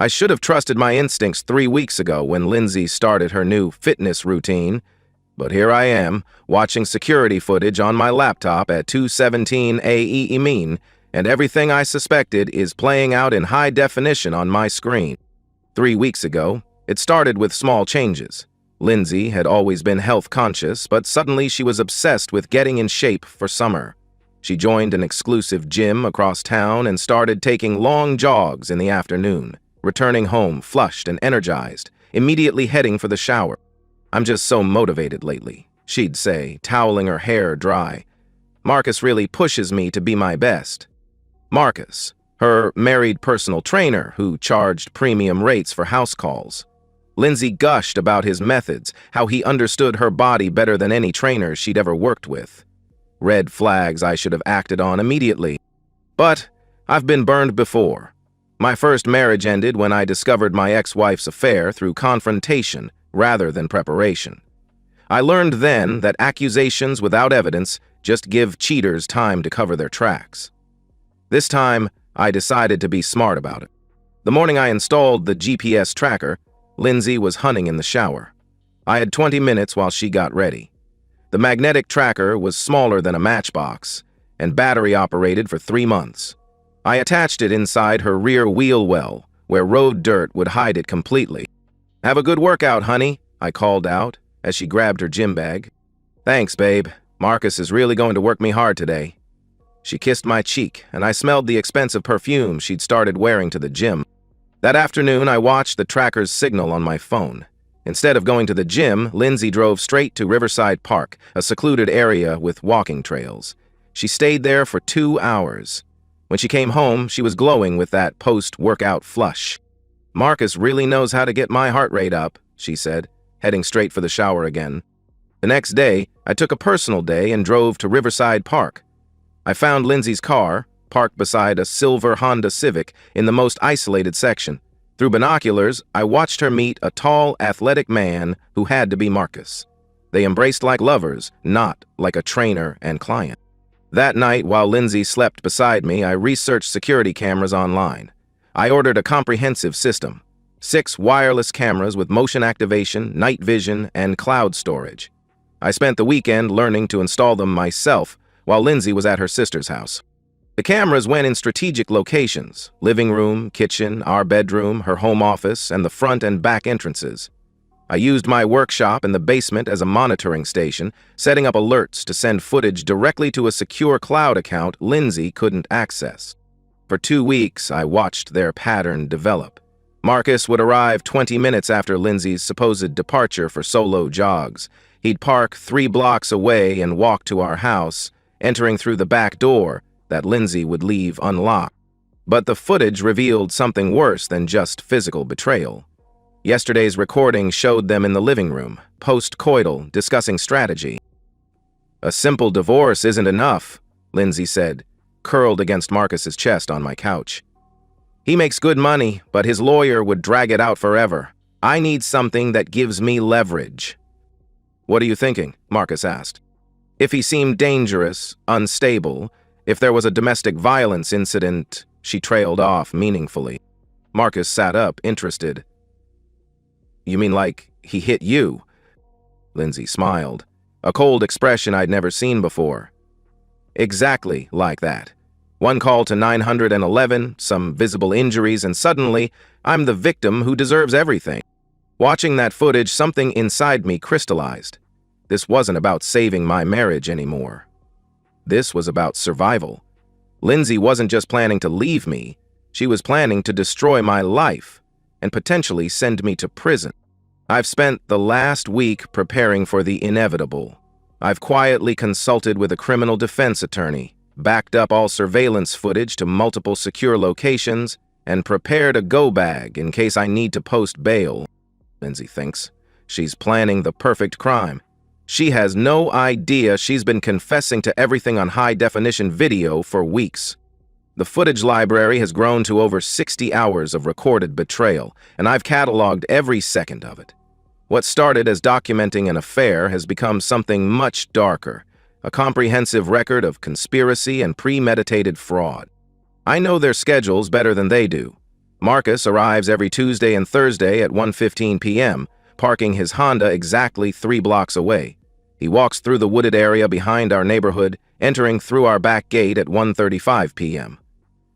I should have trusted my instincts 3 weeks ago when Lindsay started her new fitness routine, but here I am, watching security footage on my laptop at 2:17 a.m., and everything I suspected is playing out in high definition on my screen. 3 weeks ago, it started with small changes. Lindsay had always been health conscious, but suddenly she was obsessed with getting in shape for summer. She joined an exclusive gym across town and started taking long jogs in the afternoon, returning home flushed and energized, immediately heading for the shower. "I'm just so motivated lately," she'd say, toweling her hair dry. "Marcus really pushes me to be my best." Marcus, her married personal trainer who charged premium rates for house calls. Lindsay gushed about his methods, how he understood her body better than any trainer she'd ever worked with. Red flags I should have acted on immediately. But I've been burned before. My first marriage ended when I discovered my ex-wife's affair through confrontation rather than preparation. I learned then that accusations without evidence just give cheaters time to cover their tracks. This time, I decided to be smart about it. The morning I installed the GPS tracker, Lindsay was hunting in the shower. I had 20 minutes while she got ready. The magnetic tracker was smaller than a matchbox and battery operated for 3 months. I attached it inside her rear wheel well, where road dirt would hide it completely. "Have a good workout, honey," I called out as she grabbed her gym bag. "Thanks, babe. Marcus is really going to work me hard today." She kissed my cheek, and I smelled the expensive perfume she'd started wearing to the gym. That afternoon, I watched the tracker's signal on my phone. Instead of going to the gym, Lindsay drove straight to Riverside Park, a secluded area with walking trails. She stayed there for 2 hours. When she came home, she was glowing with that post-workout flush. "Marcus really knows how to get my heart rate up," she said, heading straight for the shower again. The next day, I took a personal day and drove to Riverside Park. I found Lindsay's car, parked beside a silver Honda Civic in the most isolated section. Through binoculars, I watched her meet a tall, athletic man who had to be Marcus. They embraced like lovers, not like a trainer and client. That night, while Lindsay slept beside me, I researched security cameras online. I ordered a comprehensive system: 6 wireless cameras with motion activation, night vision, and cloud storage. I spent the weekend learning to install them myself while Lindsay was at her sister's house. The cameras went in strategic locations: living room, kitchen, our bedroom, her home office, and the front and back entrances. I used my workshop in the basement as a monitoring station, setting up alerts to send footage directly to a secure cloud account Lindsay couldn't access. For 2 weeks, I watched their pattern develop. Marcus would arrive 20 minutes after Lindsay's supposed departure for solo jogs. He'd park 3 blocks away and walk to our house, entering through the back door that Lindsay would leave unlocked. But the footage revealed something worse than just physical betrayal. Yesterday's recording showed them in the living room, post-coital, discussing strategy. "A simple divorce isn't enough," Lindsay said, curled against Marcus's chest on my couch. "He makes good money, but his lawyer would drag it out forever. I need something that gives me leverage." "What are you thinking?" Marcus asked. "If he seemed dangerous, unstable, if there was a domestic violence incident," she trailed off meaningfully. Marcus sat up, interested. "You mean like he hit you?" Lindsay smiled, a cold expression I'd never seen before. "Exactly like that. One call to 911, some visible injuries, and suddenly I'm the victim who deserves everything." Watching that footage, something inside me crystallized. This wasn't about saving my marriage anymore. This was about survival. Lindsay wasn't just planning to leave me, she was planning to destroy my life and potentially send me to prison. I've spent the last week preparing for the inevitable. I've quietly consulted with a criminal defense attorney, backed up all surveillance footage to multiple secure locations, and prepared a go bag in case I need to post bail. Lindsay thinks she's planning the perfect crime. She has no idea she's been confessing to everything on high-definition video for weeks. The footage library has grown to over 60 hours of recorded betrayal, and I've cataloged every second of it. What started as documenting an affair has become something much darker, a comprehensive record of conspiracy and premeditated fraud. I know their schedules better than they do. Marcus arrives every Tuesday and Thursday at 1:15 p.m., parking his Honda exactly 3 blocks away. He walks through the wooded area behind our neighborhood, entering through our back gate at 1:35 p.m.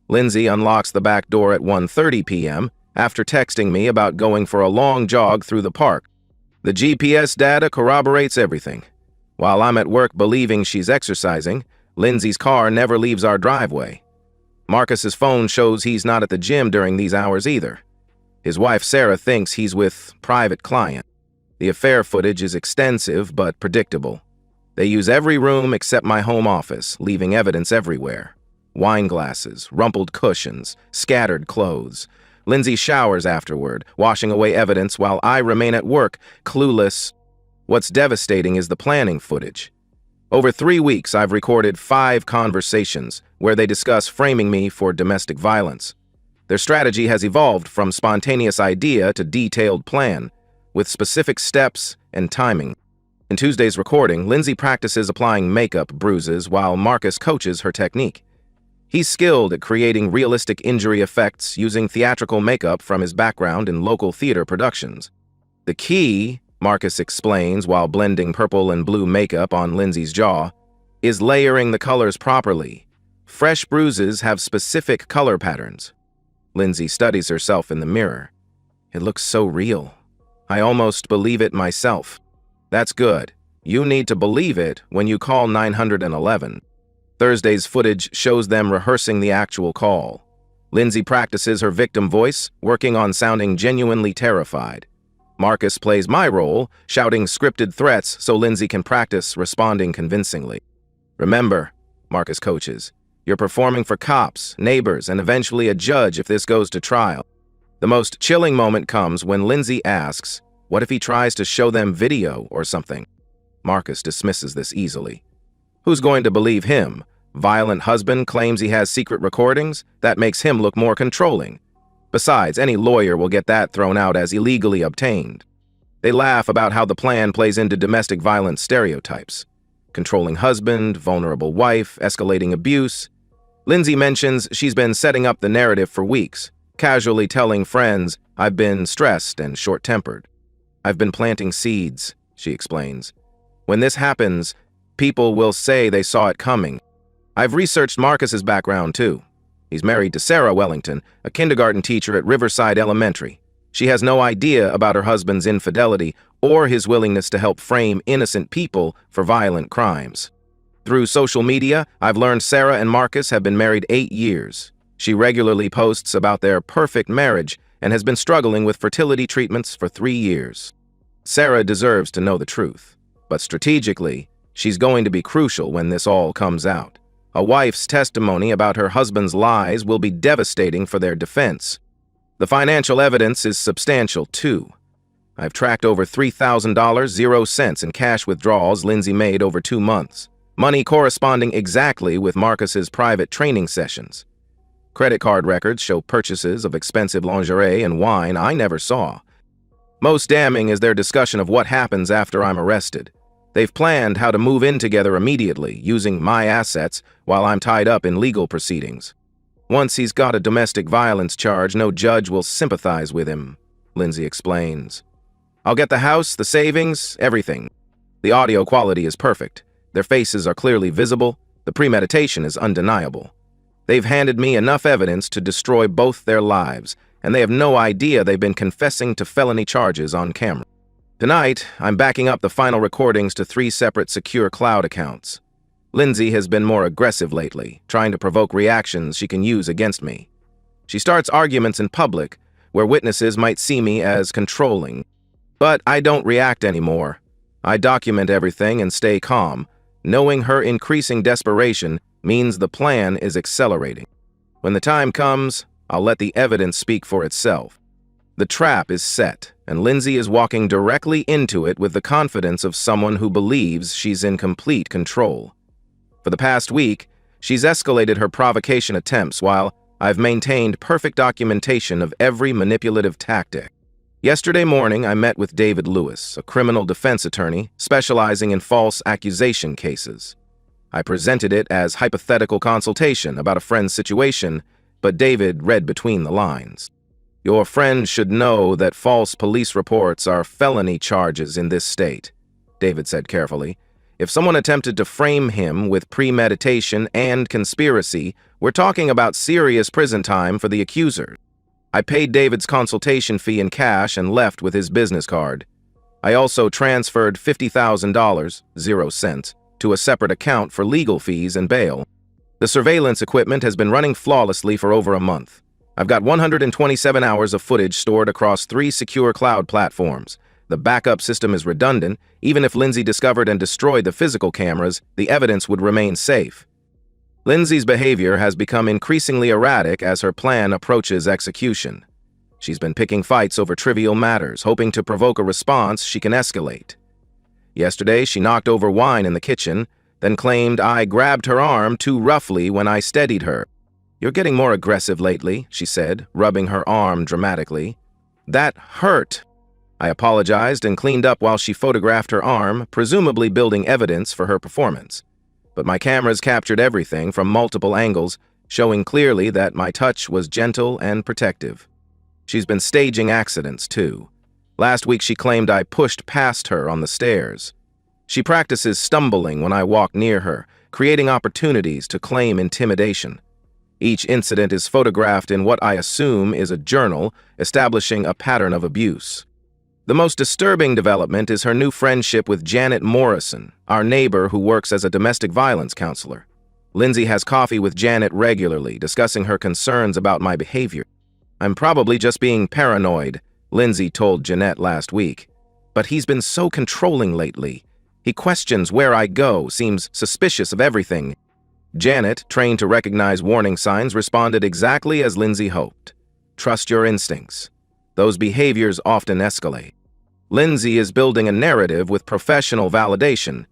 Lindsay unlocks the back door at 1:30 p.m. after texting me about going for a long jog through the park. The GPS data corroborates everything. While I'm at work believing she's exercising, Lindsay's car never leaves our driveway. Marcus's phone shows he's not at the gym during these hours either. His wife Sarah thinks he's with private client. The affair footage is extensive but predictable. They use every room except my home office, leaving evidence everywhere. Wine glasses, rumpled cushions, scattered clothes. Lindsay showers afterward, washing away evidence while I remain at work, clueless. What's devastating is the planning footage. Over 3 weeks, I've recorded 5 conversations where they discuss framing me for domestic violence. Their strategy has evolved from spontaneous idea to detailed plan, with specific steps and timing. In Tuesday's recording, Lindsay practices applying makeup bruises while Marcus coaches her technique. He's skilled at creating realistic injury effects using theatrical makeup from his background in local theater productions. The key, Marcus explains while blending purple and blue makeup on Lindsay's jaw, is layering the colors properly. Fresh bruises have specific color patterns. Lindsay studies herself in the mirror. It looks so real. I almost believe it myself. That's good. You need to believe it when you call 911. Thursday's footage shows them rehearsing the actual call. Lindsay practices her victim voice, working on sounding genuinely terrified. Marcus plays my role, shouting scripted threats so Lindsay can practice responding convincingly. Remember, Marcus coaches, you're performing for cops, neighbors, and eventually a judge if this goes to trial. The most chilling moment comes when Lindsay asks, what if he tries to show them video or something? Marcus dismisses this easily. Who's going to believe him? Violent husband claims he has secret recordings? That makes him look more controlling. Besides, any lawyer will get that thrown out as illegally obtained. They laugh about how the plan plays into domestic violence stereotypes. Controlling husband, vulnerable wife, escalating abuse. Lindsay mentions she's been setting up the narrative for weeks, casually telling friends, I've been stressed and short-tempered. I've been planting seeds, she explains. When this happens, people will say they saw it coming. I've researched Marcus's background too. He's married to Sarah Wellington, a kindergarten teacher at Riverside Elementary. She has no idea about her husband's infidelity or his willingness to help frame innocent people for violent crimes. Through social media, I've learned Sarah and Marcus have been married 8 years. She regularly posts about their perfect marriage and has been struggling with fertility treatments for 3 years. Sarah deserves to know the truth, but strategically, she's going to be crucial when this all comes out. A wife's testimony about her husband's lies will be devastating for their defense. The financial evidence is substantial, too. I've tracked over $3,000, 0 cents in cash withdrawals Lindsay made over 2 months, money corresponding exactly with Marcus's private training sessions. Credit card records show purchases of expensive lingerie and wine I never saw. Most damning is their discussion of what happens after I'm arrested. They've planned how to move in together immediately, using my assets while I'm tied up in legal proceedings. Once he's got a domestic violence charge, no judge will sympathize with him, Lindsay explains. I'll get the house, the savings, everything. The audio quality is perfect. Their faces are clearly visible. The premeditation is undeniable. They've handed me enough evidence to destroy both their lives, and they have no idea they've been confessing to felony charges on camera. Tonight, I'm backing up the final recordings to 3 separate secure cloud accounts. Lindsay has been more aggressive lately, trying to provoke reactions she can use against me. She starts arguments in public, where witnesses might see me as controlling. But I don't react anymore. I document everything and stay calm, knowing her increasing desperation means the plan is accelerating. When the time comes, I'll let the evidence speak for itself. The trap is set, and Lindsay is walking directly into it with the confidence of someone who believes she's in complete control. For the past week, she's escalated her provocation attempts while I've maintained perfect documentation of every manipulative tactic. Yesterday morning, I met with David Lewis, a criminal defense attorney specializing in false accusation cases. I presented it as hypothetical consultation about a friend's situation, but David read between the lines. Your friend should know that false police reports are felony charges in this state, David said carefully. If someone attempted to frame him with premeditation and conspiracy, we're talking about serious prison time for the accuser. I paid David's consultation fee in cash and left with his business card. I also transferred $50,000, 0 cents, to a separate account for legal fees and bail. The surveillance equipment has been running flawlessly for over a month. I've got 127 hours of footage stored across 3 secure cloud platforms. The backup system is redundant. Even if Lindsay discovered and destroyed the physical cameras, the evidence would remain safe. Lindsay's behavior has become increasingly erratic as her plan approaches execution. She's been picking fights over trivial matters, hoping to provoke a response she can escalate. Yesterday, she knocked over wine in the kitchen, then claimed I grabbed her arm too roughly when I steadied her. "You're getting more aggressive lately," she said, rubbing her arm dramatically. "That hurt." I apologized and cleaned up while she photographed her arm, presumably building evidence for her performance. But my cameras captured everything from multiple angles, showing clearly that my touch was gentle and protective. She's been staging accidents, too. Last week she claimed I pushed past her on the stairs. She practices stumbling when I walk near her, creating opportunities to claim intimidation. Each incident is photographed in what I assume is a journal, establishing a pattern of abuse. The most disturbing development is her new friendship with Janet Morrison, our neighbor who works as a domestic violence counselor. Lindsay has coffee with Janet regularly, discussing her concerns about my behavior. "I'm probably just being paranoid," Lindsay told Jeanette last week. "But he's been so controlling lately. He questions where I go, seems suspicious of everything." Janet, trained to recognize warning signs, responded exactly as Lindsay hoped. "Trust your instincts. Those behaviors often escalate." Lindsay is building a narrative with professional validation.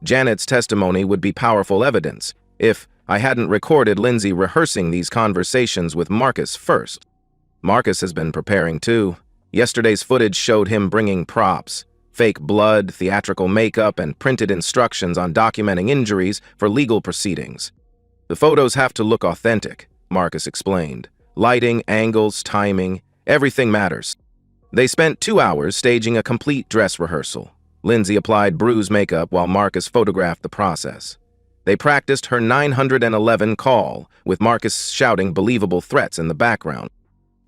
Janet's testimony would be powerful evidence if I hadn't recorded Lindsay rehearsing these conversations with Marcus first. Marcus has been preparing too. Yesterday's footage showed him bringing props, fake blood, theatrical makeup, and printed instructions on documenting injuries for legal proceedings. "The photos have to look authentic," Marcus explained. "Lighting, angles, timing, everything matters." They spent 2 hours staging a complete dress rehearsal. Lindsay applied bruise makeup while Marcus photographed the process. They practiced her 911 call, with Marcus shouting believable threats in the background.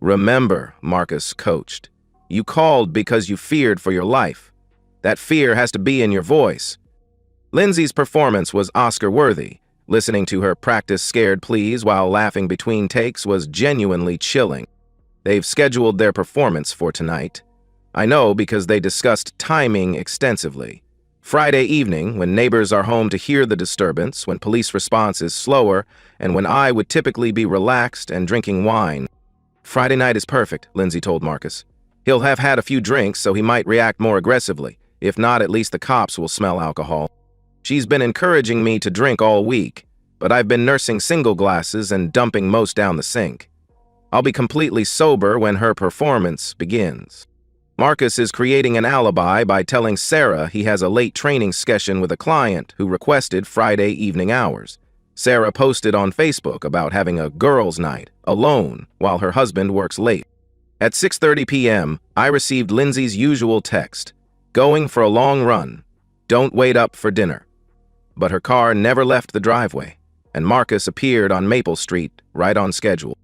"Remember," Marcus coached, "you called because you feared for your life. That fear has to be in your voice." Lindsay's performance was Oscar-worthy. Listening to her practice scared pleas while laughing between takes was genuinely chilling. They've scheduled their performance for tonight. I know because they discussed timing extensively. Friday evening, when neighbors are home to hear the disturbance, when police response is slower, and when I would typically be relaxed and drinking wine. "Friday night is perfect," Lindsay told Marcus. "He'll have had a few drinks, so he might react more aggressively. If not, at least the cops will smell alcohol." She's been encouraging me to drink all week, but I've been nursing single glasses and dumping most down the sink. I'll be completely sober when her performance begins. Marcus is creating an alibi by telling Sarah he has a late training session with a client who requested Friday evening hours. Sarah posted on Facebook about having a girls' night, alone, while her husband works late. At 6:30 p.m., I received Lindsay's usual text, "Going for a long run. Don't wait up for dinner." But her car never left the driveway, and Marcus appeared on Maple Street, right on schedule.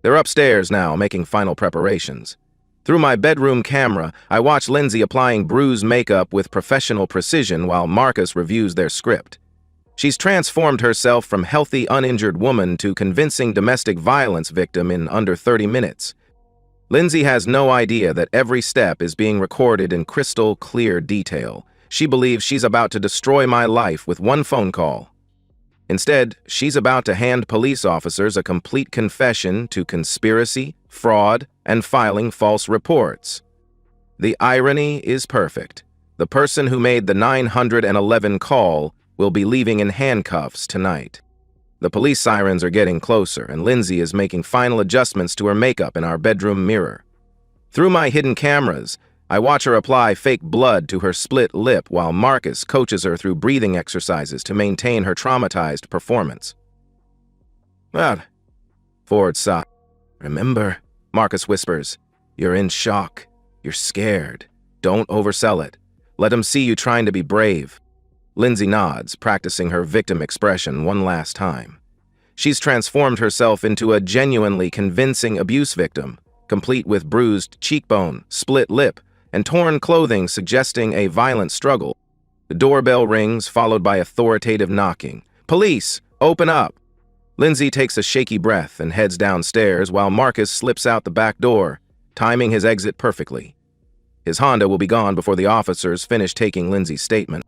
They're upstairs now, making final preparations. Through my bedroom camera, I watch Lindsay applying bruise makeup with professional precision while Marcus reviews their script. She's transformed herself from healthy, uninjured woman to convincing domestic violence victim in under 30 minutes. Lindsay has no idea that every step is being recorded in crystal clear detail. She believes she's about to destroy my life with one phone call. Instead, she's about to hand police officers a complete confession to conspiracy, fraud, and filing false reports. The irony is perfect. The person who made the 911 call will be leaving in handcuffs tonight. The police sirens are getting closer, and Lindsay is making final adjustments to her makeup in our bedroom mirror. Through my hidden cameras, I watch her apply fake blood to her split lip while Marcus coaches her through breathing exercises to maintain her traumatized performance. "Well," Ford sighed. "Remember," Marcus whispers, You're in shock. You're scared. Don't oversell it. Let him see you trying to be brave. Lindsay nods, practicing her victim expression one last time. She's transformed herself into a genuinely convincing abuse victim, complete with bruised cheekbone, split lip, and torn clothing suggesting a violent struggle. The doorbell rings, followed by authoritative knocking. "Police! Open up!" Lindsay takes a shaky breath and heads downstairs while Marcus slips out the back door, timing his exit perfectly. His Honda will be gone before the officers finish taking Lindsay's statement.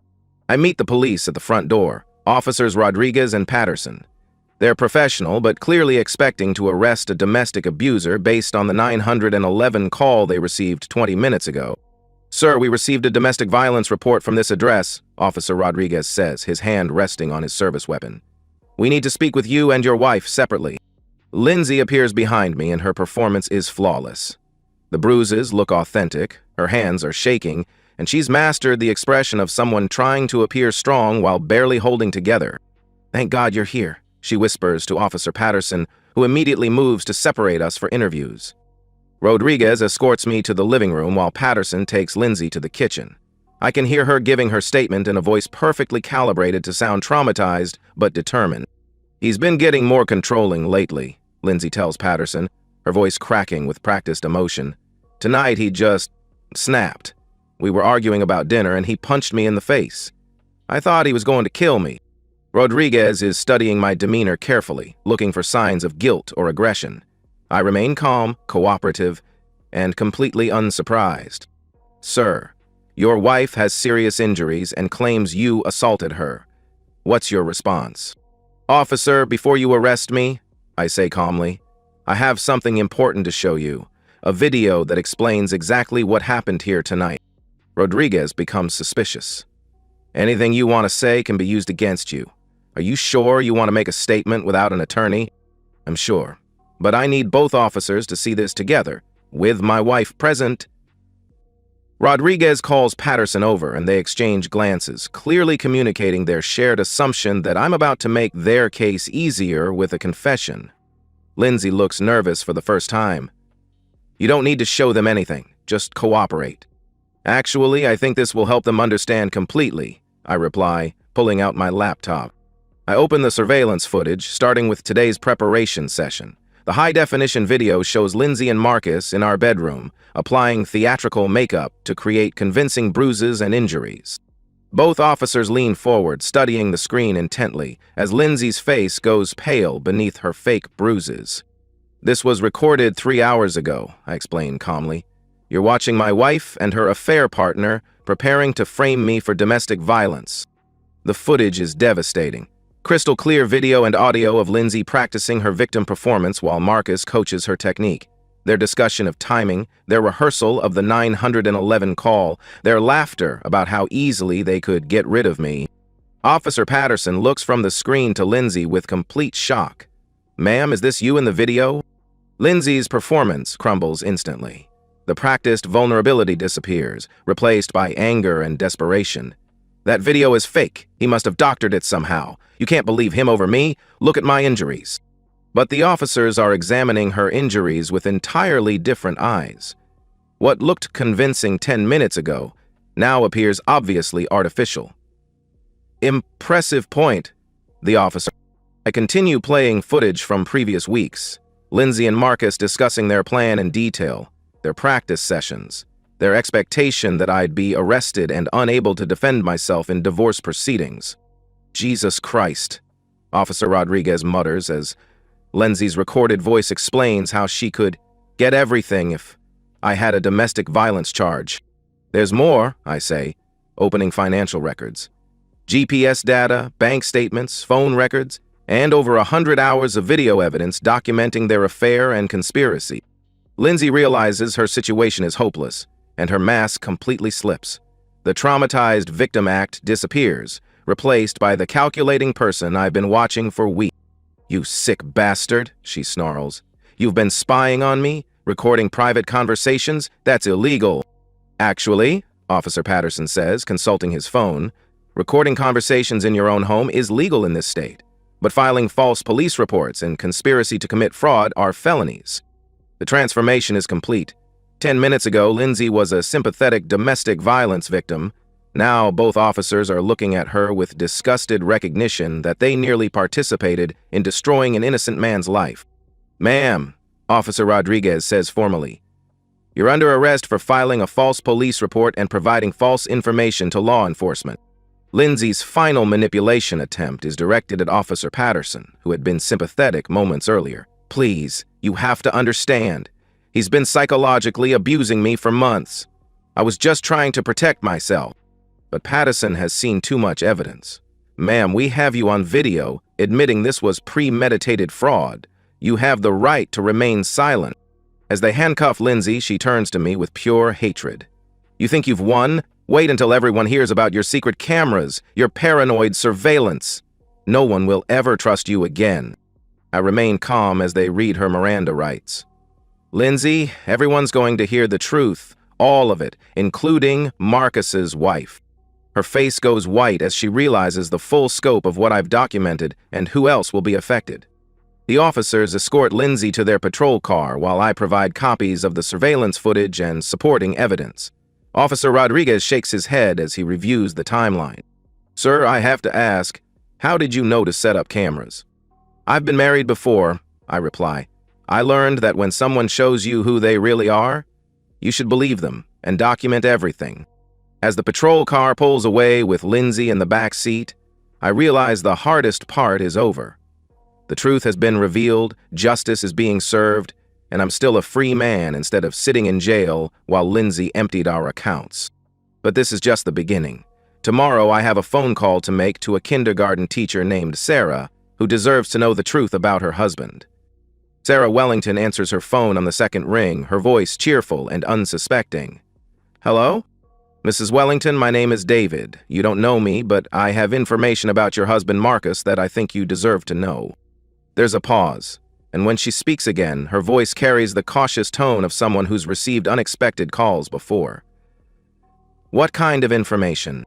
I meet the police at the front door, Officers Rodriguez and Patterson. They're professional, but clearly expecting to arrest a domestic abuser based on the 911 call they received 20 minutes ago. "Sir, we received a domestic violence report from this address," Officer Rodriguez says, his hand resting on his service weapon. "We need to speak with you and your wife separately." Lindsay appears behind me and her performance is flawless. The bruises look authentic, her hands are shaking, and she's mastered the expression of someone trying to appear strong while barely holding together. "Thank God you're here," she whispers to Officer Patterson, who immediately moves to separate us for interviews. Rodriguez escorts me to the living room while Patterson takes Lindsay to the kitchen. I can hear her giving her statement in a voice perfectly calibrated to sound traumatized but determined. "He's been getting more controlling lately," Lindsay tells Patterson, her voice cracking with practiced emotion. "Tonight he just snapped. We were arguing about dinner and he punched me in the face. I thought he was going to kill me." Rodriguez is studying my demeanor carefully, looking for signs of guilt or aggression. I remain calm, cooperative, and completely unsurprised. "Sir, your wife has serious injuries and claims you assaulted her. What's your response?" "Officer, before you arrest me," I say calmly, "I have something important to show you, a video that explains exactly what happened here tonight." Rodriguez becomes suspicious. "Anything you want to say can be used against you. Are you sure you want to make a statement without an attorney?" "I'm sure, but I need both officers to see this together, with my wife present." Rodriguez calls Patterson over and they exchange glances, clearly communicating their shared assumption that I'm about to make their case easier with a confession. Lindsay looks nervous for the first time. "You don't need to show them anything, just cooperate." "Actually, I think this will help them understand completely," I reply, pulling out my laptop. I open the surveillance footage, starting with today's preparation session. The high-definition video shows Lindsay and Marcus in our bedroom, applying theatrical makeup to create convincing bruises and injuries. Both officers lean forward, studying the screen intently, as Lindsay's face goes pale beneath her fake bruises. "This was recorded 3 hours ago," I explain calmly. "You're watching my wife and her affair partner preparing to frame me for domestic violence." The footage is devastating. Crystal clear video and audio of Lindsay practicing her victim performance while Marcus coaches her technique. Their discussion of timing, their rehearsal of the 911 call, their laughter about how easily they could get rid of me. Officer Patterson looks from the screen to Lindsay with complete shock. "Ma'am, is this you in the video?" Lindsay's performance crumbles instantly. The practiced vulnerability disappears, replaced by anger and desperation. "That video is fake. He must have doctored it somehow. You can't believe him over me. Look at my injuries." But the officers are examining her injuries with entirely different eyes. What looked convincing 10 minutes ago now appears obviously artificial. "Impressive point," the officer. I continue playing footage from previous weeks. Lindsay and Marcus discussing their plan in detail, their practice sessions, their expectation that I'd be arrested and unable to defend myself in divorce proceedings. "Jesus Christ," Officer Rodriguez mutters as Lindsay's recorded voice explains how she could get everything if I had a domestic violence charge. "There's more," I say, opening financial records. GPS data, bank statements, phone records, and over 100 hours of video evidence documenting their affair and conspiracy. Lindsay realizes her situation is hopeless, and her mask completely slips. The traumatized victim act disappears, replaced by the calculating person I've been watching for weeks. "You sick bastard," she snarls. "You've been spying on me, recording private conversations? That's illegal." "Actually," Officer Patterson says, consulting his phone, "recording conversations in your own home is legal in this state, but filing false police reports and conspiracy to commit fraud are felonies." The transformation is complete. 10 minutes ago, Lindsay was a sympathetic domestic violence victim. Now, both officers are looking at her with disgusted recognition that they nearly participated in destroying an innocent man's life. "Ma'am," Officer Rodriguez says formally, "you're under arrest for filing a false police report and providing false information to law enforcement." Lindsay's final manipulation attempt is directed at Officer Patterson, who had been sympathetic moments earlier. "Please, you have to understand. He's been psychologically abusing me for months. I was just trying to protect myself." But Patterson has seen too much evidence. "Ma'am, we have you on video admitting this was premeditated fraud. You have the right to remain silent." As they handcuff Lindsay, she turns to me with pure hatred. "You think you've won? Wait until everyone hears about your secret cameras, your paranoid surveillance. No one will ever trust you again." I remain calm as they read her Miranda rights. "Lindsay, everyone's going to hear the truth, all of it, including Marcus's wife." Her face goes white as she realizes the full scope of what I've documented and who else will be affected. The officers escort Lindsay to their patrol car while I provide copies of the surveillance footage and supporting evidence. Officer Rodriguez shakes his head as he reviews the timeline. "Sir, I have to ask, how did you know to set up cameras?" "I've been married before," I reply. "I learned that when someone shows you who they really are, you should believe them and document everything." As the patrol car pulls away with Lindsay in the back seat, I realize the hardest part is over. The truth has been revealed, justice is being served, and I'm still a free man instead of sitting in jail while Lindsay emptied our accounts. But this is just the beginning. Tomorrow I have a phone call to make to a kindergarten teacher named Sarah, who deserves to know the truth about her husband. Sarah Wellington answers her phone on the second ring, her voice cheerful and unsuspecting. "Hello? Mrs. Wellington, my name is David. You don't know me, but I have information about your husband Marcus that I think you deserve to know." There's a pause, and when she speaks again, her voice carries the cautious tone of someone who's received unexpected calls before. "What kind of information?"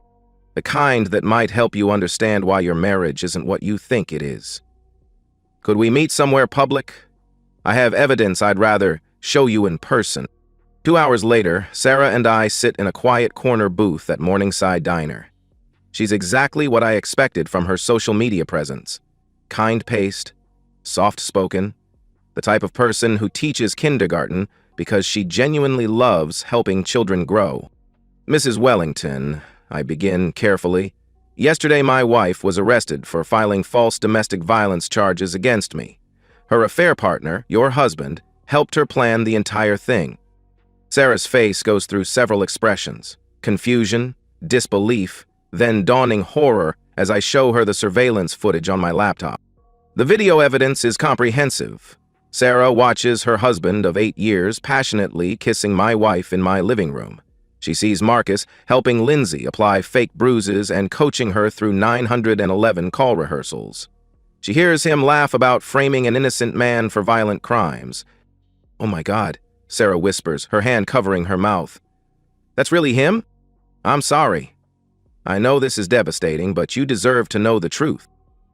"The kind that might help you understand why your marriage isn't what you think it is." "Could we meet somewhere public? I have evidence I'd rather show you in person." 2 hours later, Sarah and I sit in a quiet corner booth at Morningside Diner. She's exactly what I expected from her social media presence. Kind-paced, soft-spoken, the type of person who teaches kindergarten because she genuinely loves helping children grow. "Mrs. Wellington," I begin carefully, "yesterday my wife was arrested for filing false domestic violence charges against me. Her affair partner, your husband, helped her plan the entire thing." Sarah's face goes through several expressions: confusion, disbelief, then dawning horror as I show her the surveillance footage on my laptop. The video evidence is comprehensive. Sarah watches her husband of 8 years passionately kissing my wife in my living room. She sees Marcus helping Lindsay apply fake bruises and coaching her through 911 call rehearsals. She hears him laugh about framing an innocent man for violent crimes. "Oh my God," Sarah whispers, her hand covering her mouth. "That's really him? I'm sorry. I know this is devastating, but you deserve to know the truth."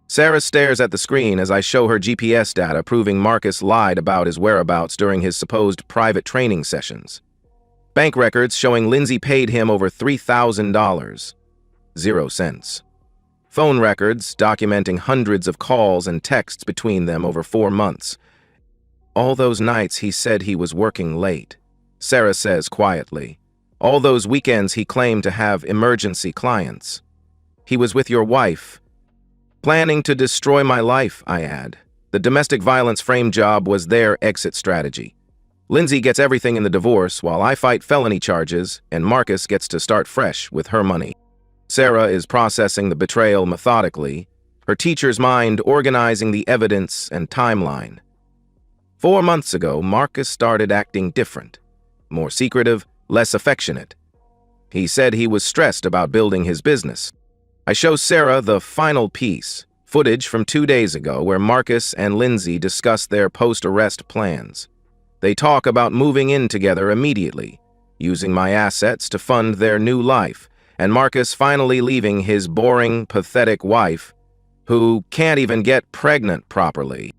Sarah stares at the screen as I show her GPS data proving Marcus lied about his whereabouts during his supposed private training sessions. Bank records showing Lindsay paid him over $3,000. 0 cents. Phone records documenting hundreds of calls and texts between them over 4 months. "All those nights he said he was working late," Sarah says quietly. "All those weekends he claimed to have emergency clients. He was with your wife. Planning to destroy my life," I add. The domestic violence frame job was their exit strategy. Lindsay gets everything in the divorce while I fight felony charges, and Marcus gets to start fresh with her money. Sarah is processing the betrayal methodically, her teacher's mind organizing the evidence and timeline. 4 months ago, Marcus started acting different, more secretive, less affectionate. He said he was stressed about building his business. I show Sarah the final piece, footage from 2 days ago where Marcus and Lindsay discuss their post-arrest plans. They talk about moving in together immediately, using my assets to fund their new life, and Marcus finally leaving his boring, pathetic wife, who can't even get pregnant properly.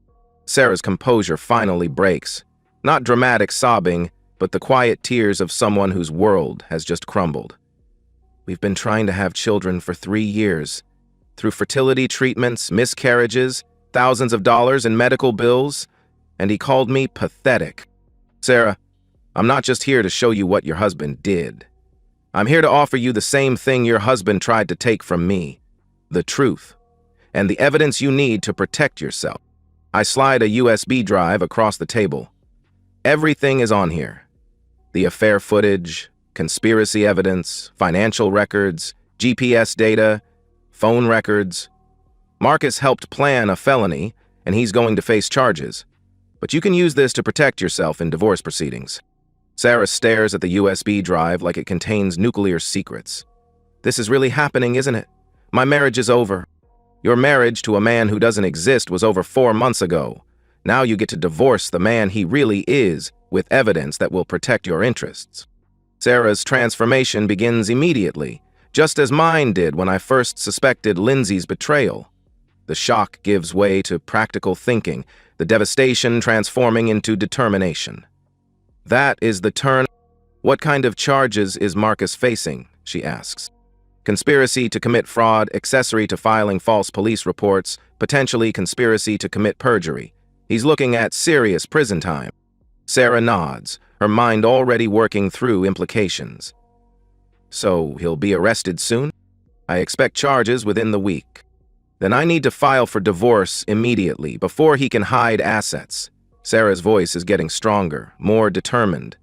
Sarah's composure finally breaks. Not dramatic sobbing, but the quiet tears of someone whose world has just crumbled. We've been trying to have children for 3 years. Through fertility treatments, miscarriages, thousands of dollars in medical bills, and he called me pathetic. Sarah, I'm not just here to show you what your husband did. I'm here to offer you the same thing your husband tried to take from me, the truth, and the evidence you need to protect yourself. I slide a USB drive across the table. Everything is on here. The affair footage, conspiracy evidence, financial records, GPS data, phone records. Marcus helped plan a felony, and he's going to face charges. But you can use this to protect yourself in divorce proceedings. Sarah stares at the USB drive like it contains nuclear secrets. This is really happening, isn't it? My marriage is over. Your marriage to a man who doesn't exist was over 4 months ago. Now you get to divorce the man he really is with evidence that will protect your interests. Sarah's transformation begins immediately, just as mine did when I first suspected Lindsay's betrayal. The shock gives way to practical thinking, the devastation transforming into determination. That is the turn. What kind of charges is Marcus facing? She asks. Conspiracy to commit fraud, accessory to filing false police reports, potentially conspiracy to commit perjury. He's looking at serious prison time. Sarah nods, her mind already working through implications. So he'll be arrested soon? I expect charges within the week. Then I need to file for divorce immediately, before he can hide assets. Sarah's voice is getting stronger, more determined.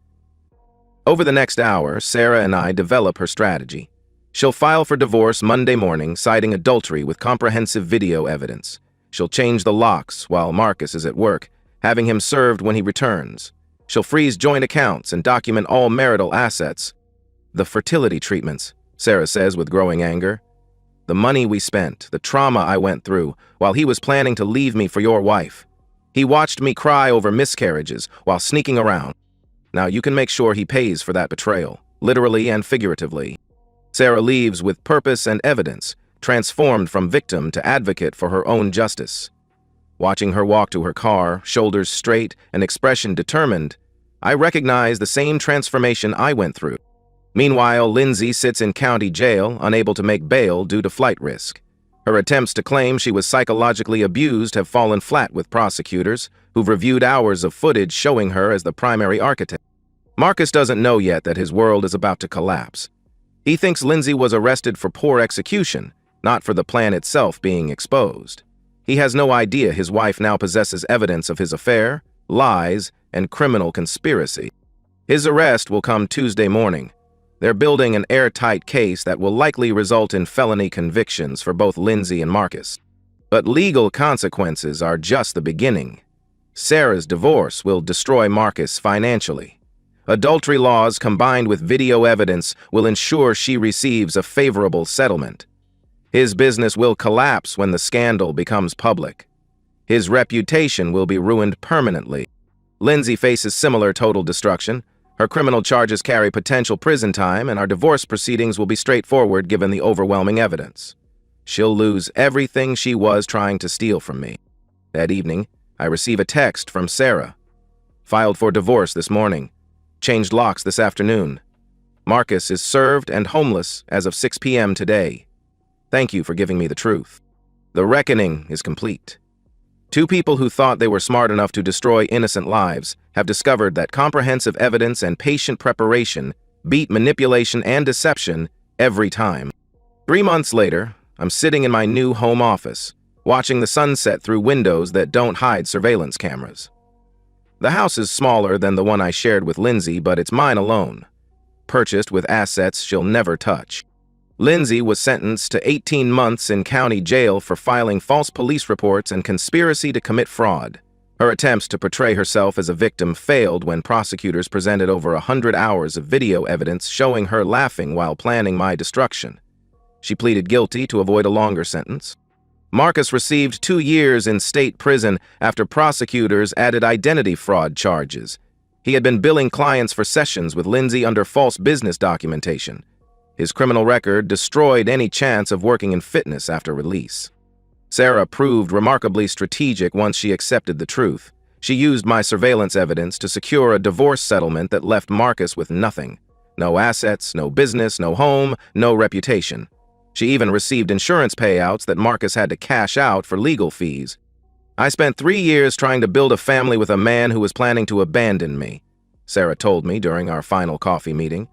Over the next hour, Sarah and I develop her strategy. She'll file for divorce Monday morning, citing adultery with comprehensive video evidence. She'll change the locks while Marcus is at work, having him served when he returns. She'll freeze joint accounts and document all marital assets. The fertility treatments, Sarah says with growing anger. The money we spent, the trauma I went through, while he was planning to leave me for your wife. He watched me cry over miscarriages while sneaking around. Now you can make sure he pays for that betrayal, literally and figuratively. Sarah leaves with purpose and evidence, transformed from victim to advocate for her own justice. Watching her walk to her car, shoulders straight and expression determined, I recognize the same transformation I went through. Meanwhile, Lindsay sits in county jail, unable to make bail due to flight risk. Her attempts to claim she was psychologically abused have fallen flat with prosecutors, who've reviewed hours of footage showing her as the primary architect. Marcus doesn't know yet that his world is about to collapse. He thinks Lindsay was arrested for poor execution, not for the plan itself being exposed. He has no idea his wife now possesses evidence of his affair, lies, and criminal conspiracy. His arrest will come Tuesday morning. They're building an airtight case that will likely result in felony convictions for both Lindsay and Marcus. But legal consequences are just the beginning. Sarah's divorce will destroy Marcus financially. Adultery laws combined with video evidence will ensure she receives a favorable settlement. His business will collapse when the scandal becomes public. His reputation will be ruined permanently. Lindsay faces similar total destruction. Her criminal charges carry potential prison time, and our divorce proceedings will be straightforward given the overwhelming evidence. She'll lose everything she was trying to steal from me. That evening, I receive a text from Sarah. Filed for divorce this morning. Changed locks this afternoon. Marcus is served and homeless as of 6 p.m. today. Thank you for giving me the truth. The reckoning is complete. 2 people who thought they were smart enough to destroy innocent lives have discovered that comprehensive evidence and patient preparation beat manipulation and deception every time. 3 months later, I'm sitting in my new home office, watching the sunset through windows that don't hide surveillance cameras. The house is smaller than the one I shared with Lindsay, but it's mine alone, purchased with assets she'll never touch. Lindsay was sentenced to 18 months in county jail for filing false police reports and conspiracy to commit fraud. Her attempts to portray herself as a victim failed when prosecutors presented over 100 hours of video evidence showing her laughing while planning my destruction. She pleaded guilty to avoid a longer sentence. Marcus received 2 years in state prison after prosecutors added identity fraud charges. He had been billing clients for sessions with Lindsay under false business documentation. His criminal record destroyed any chance of working in fitness after release. Sarah proved remarkably strategic once she accepted the truth. She used my surveillance evidence to secure a divorce settlement that left Marcus with nothing. No assets, no business, no home, no reputation. She even received insurance payouts that Marcus had to cash out for legal fees. I spent 3 years trying to build a family with a man who was planning to abandon me, Sarah told me during our final coffee meeting.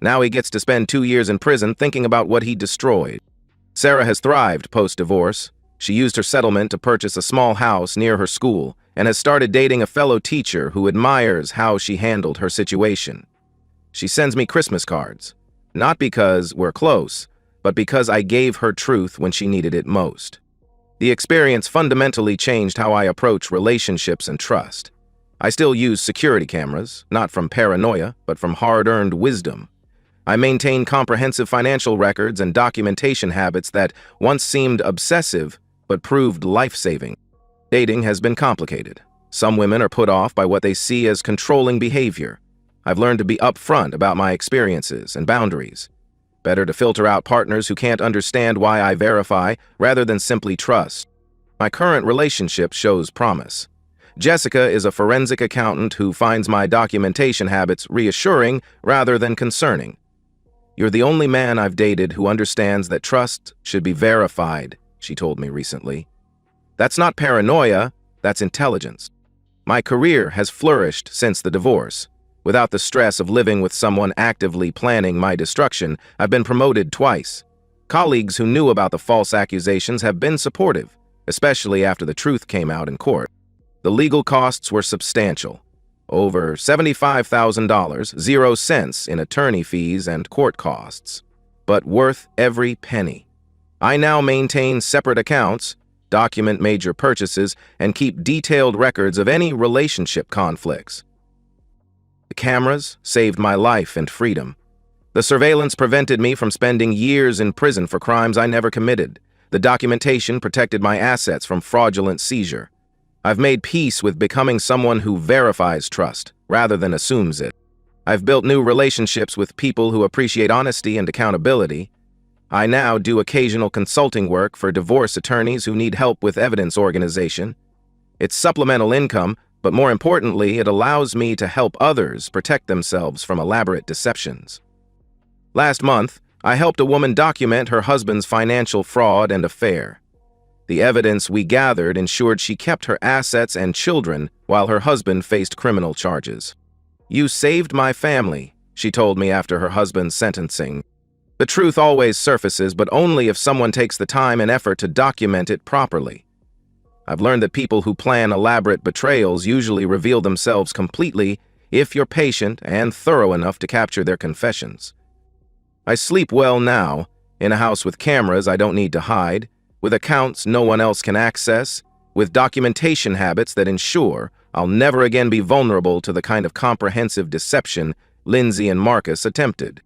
Now he gets to spend 2 years in prison thinking about what he destroyed. Sarah has thrived post-divorce. She used her settlement to purchase a small house near her school and has started dating a fellow teacher who admires how she handled her situation. She sends me Christmas cards, not because we're close, but because I gave her truth when she needed it most. The experience fundamentally changed how I approach relationships and trust. I still use security cameras, not from paranoia, but from hard-earned wisdom. I maintain comprehensive financial records and documentation habits that once seemed obsessive, but proved life-saving. Dating has been complicated. Some women are put off by what they see as controlling behavior. I've learned to be upfront about my experiences and boundaries. Better to filter out partners who can't understand why I verify rather than simply trust. My current relationship shows promise. Jessica is a forensic accountant who finds my documentation habits reassuring rather than concerning. You're the only man I've dated who understands that trust should be verified, she told me recently. That's not paranoia, that's intelligence. My career has flourished since the divorce. Without the stress of living with someone actively planning my destruction, I've been promoted twice. Colleagues who knew about the false accusations have been supportive, especially after the truth came out in court. The legal costs were substantial. Over $75,000, 0 cents in attorney fees and court costs, but worth every penny. I now maintain separate accounts, document major purchases, and keep detailed records of any relationship conflicts. The cameras saved my life and freedom. The surveillance prevented me from spending years in prison for crimes I never committed. The documentation protected my assets from fraudulent seizure. I've made peace with becoming someone who verifies trust, rather than assumes it. I've built new relationships with people who appreciate honesty and accountability. I now do occasional consulting work for divorce attorneys who need help with evidence organization. It's supplemental income, but more importantly, it allows me to help others protect themselves from elaborate deceptions. Last month, I helped a woman document her husband's financial fraud and affair. The evidence we gathered ensured she kept her assets and children while her husband faced criminal charges. "You saved my family," she told me after her husband's sentencing. The truth always surfaces, but only if someone takes the time and effort to document it properly. I've learned that people who plan elaborate betrayals usually reveal themselves completely if you're patient and thorough enough to capture their confessions. I sleep well now, in a house with cameras I don't need to hide, with accounts no one else can access, with documentation habits that ensure I'll never again be vulnerable to the kind of comprehensive deception Lindsay and Marcus attempted.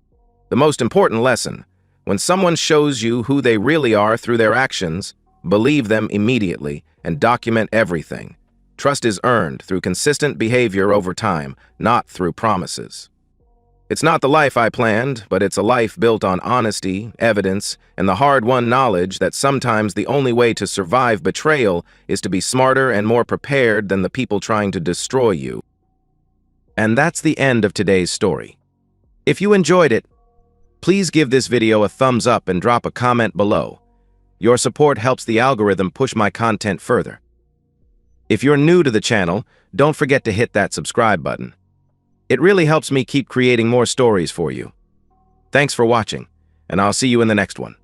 The most important lesson: when someone shows you who they really are through their actions, believe them immediately and document everything. Trust is earned through consistent behavior over time, not through promises. It's not the life I planned, but it's a life built on honesty, evidence, and the hard-won knowledge that sometimes the only way to survive betrayal is to be smarter and more prepared than the people trying to destroy you. And that's the end of today's story. If you enjoyed it, please give this video a thumbs up and drop a comment below. Your support helps the algorithm push my content further. If you're new to the channel, don't forget to hit that subscribe button. It really helps me keep creating more stories for you. Thanks for watching, and I'll see you in the next one.